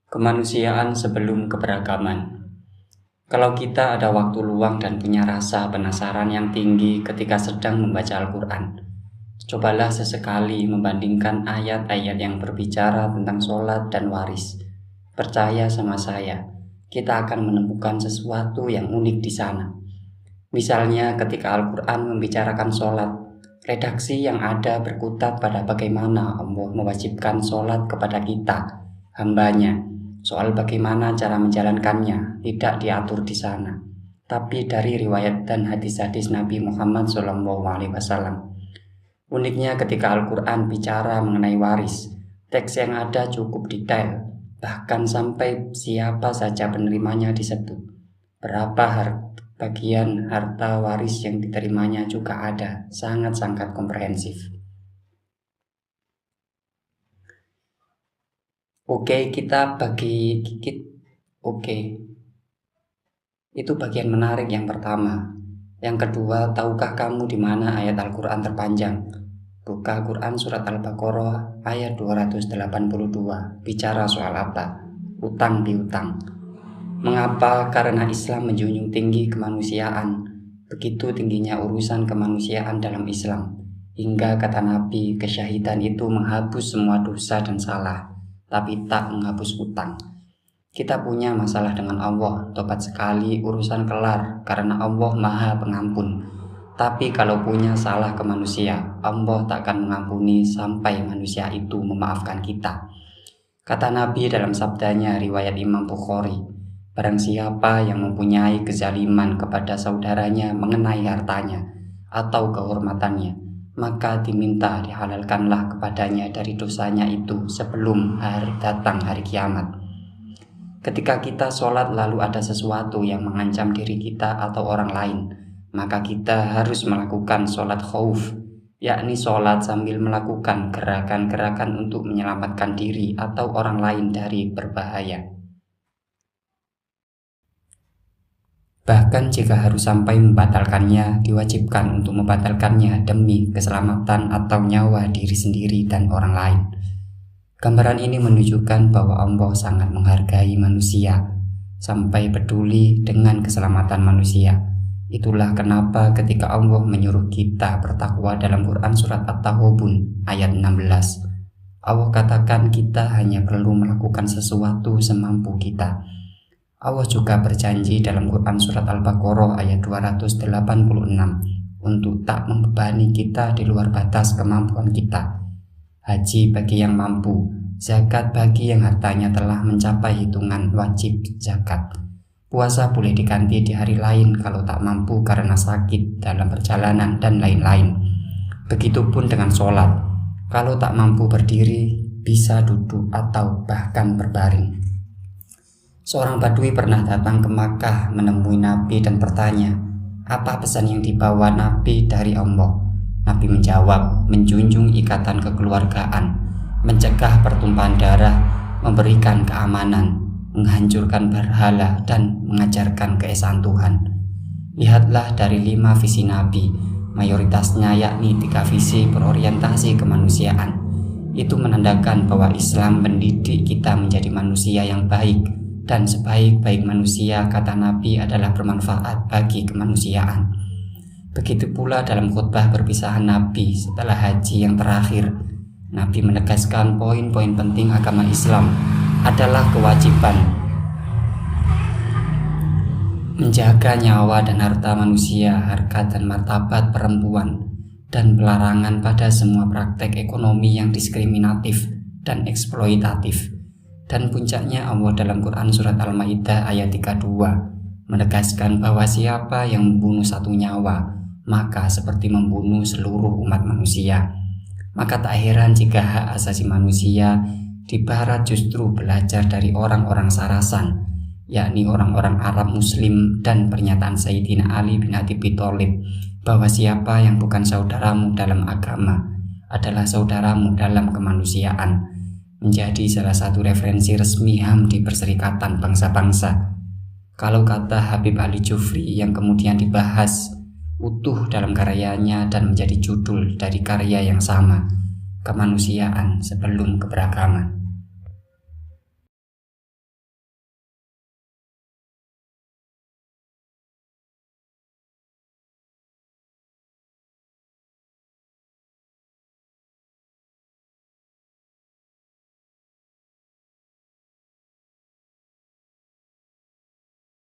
Kemanusiaan sebelum keberagaman. Kalau kita ada waktu luang dan punya rasa penasaran yang tinggi ketika sedang membaca Al-Quran, cobalah sesekali membandingkan ayat-ayat yang berbicara tentang sholat dan waris. Percaya sama saya, kita akan menemukan sesuatu yang unik di sana. Misalnya ketika Al-Quran membicarakan sholat, redaksi yang ada berkutat pada bagaimana Allah mewajibkan sholat kepada kita, hambanya. Soal bagaimana cara menjalankannya tidak diatur di sana, tapi dari riwayat dan hadis-hadis Nabi Muhammad SAW. Uniknya ketika Al-Quran bicara mengenai waris, teks yang ada cukup detail, bahkan sampai siapa saja penerimanya disebut. Berapa bagian harta waris yang diterimanya juga ada, sangat-sangat komprehensif. Itu bagian menarik yang pertama. Yang kedua, tahukah kamu di mana ayat Al-Quran terpanjang? Buka Quran surat Al-Baqarah ayat 282. Bicara soal apa? Utang piutang. Mengapa? Karena Islam menjunjung tinggi kemanusiaan. Begitu tingginya urusan kemanusiaan dalam Islam, hingga kata Nabi, kesyahidan itu menghapus semua dosa dan salah, tapi tak menghapus utang. Kita punya masalah dengan Allah, tobat sekali urusan kelar, karena Allah Maha Pengampun. Tapi kalau punya salah ke manusia, Allah tak akan mengampuni sampai manusia itu memaafkan kita. Kata Nabi dalam sabdanya riwayat Imam Bukhari, barang siapa yang mempunyai kezaliman kepada saudaranya mengenai hartanya atau kehormatannya, maka diminta dihalalkanlah kepadanya dari dosanya itu sebelum datang hari kiamat. Ketika kita sholat lalu ada sesuatu yang mengancam diri kita atau orang lain, maka kita harus melakukan sholat khauf, yakni sholat sambil melakukan gerakan-gerakan untuk menyelamatkan diri atau orang lain dari berbahaya. Bahkan jika harus sampai membatalkannya, diwajibkan untuk membatalkannya demi keselamatan atau nyawa diri sendiri dan orang lain. Gambaran ini menunjukkan bahwa Allah sangat menghargai manusia, sampai peduli dengan keselamatan manusia. Itulah kenapa ketika Allah menyuruh kita bertakwa dalam Quran surat At-Taghabun ayat 16, Allah katakan kita hanya perlu melakukan sesuatu semampu kita. Allah juga berjanji dalam Quran surat Al-Baqarah ayat 286 untuk tak membebani kita di luar batas kemampuan kita. Haji bagi yang mampu, zakat bagi yang hartanya telah mencapai hitungan wajib zakat. Puasa boleh diganti di hari lain kalau tak mampu karena sakit, dalam perjalanan, dan lain-lain. Begitupun dengan sholat, kalau tak mampu berdiri, bisa duduk atau bahkan berbaring. Seorang Badui pernah datang ke Makkah menemui Nabi dan bertanya, apa pesan yang dibawa Nabi dari Allah? Nabi menjawab, menjunjung ikatan kekeluargaan, mencegah pertumpahan darah, memberikan keamanan, menghancurkan berhala, dan mengajarkan keesaan Tuhan. Lihatlah dari 5 visi Nabi, mayoritasnya yakni 3 visi berorientasi kemanusiaan. Itu menandakan bahwa Islam mendidik kita menjadi manusia yang baik, dan sebaik-baik manusia, kata Nabi, adalah bermanfaat bagi kemanusiaan. Begitu pula dalam khutbah perpisahan Nabi setelah haji yang terakhir, Nabi menegaskan poin-poin penting agama Islam adalah kewajiban menjaga nyawa dan harta manusia, harkat dan martabat perempuan, dan pelarangan pada semua praktek ekonomi yang diskriminatif dan eksploitatif. Dan puncaknya Allah dalam Quran surat Al-Maidah ayat 32 menegaskan bahwa siapa yang membunuh satu nyawa, maka seperti membunuh seluruh umat manusia. Maka tak heran jika hak asasi manusia di Barat justru belajar dari orang-orang Sarasan, yakni orang-orang Arab Muslim, dan pernyataan Sayyidina Ali bin Abi Thalib bahwa siapa yang bukan saudaramu dalam agama adalah saudaramu dalam kemanusiaan, menjadi salah satu referensi resmi HAM di Perserikatan Bangsa-Bangsa. Kalau kata Habib Ali Jufri yang kemudian dibahas utuh dalam karyanya dan menjadi judul dari karya yang sama, Kemanusiaan Sebelum Keberagaman.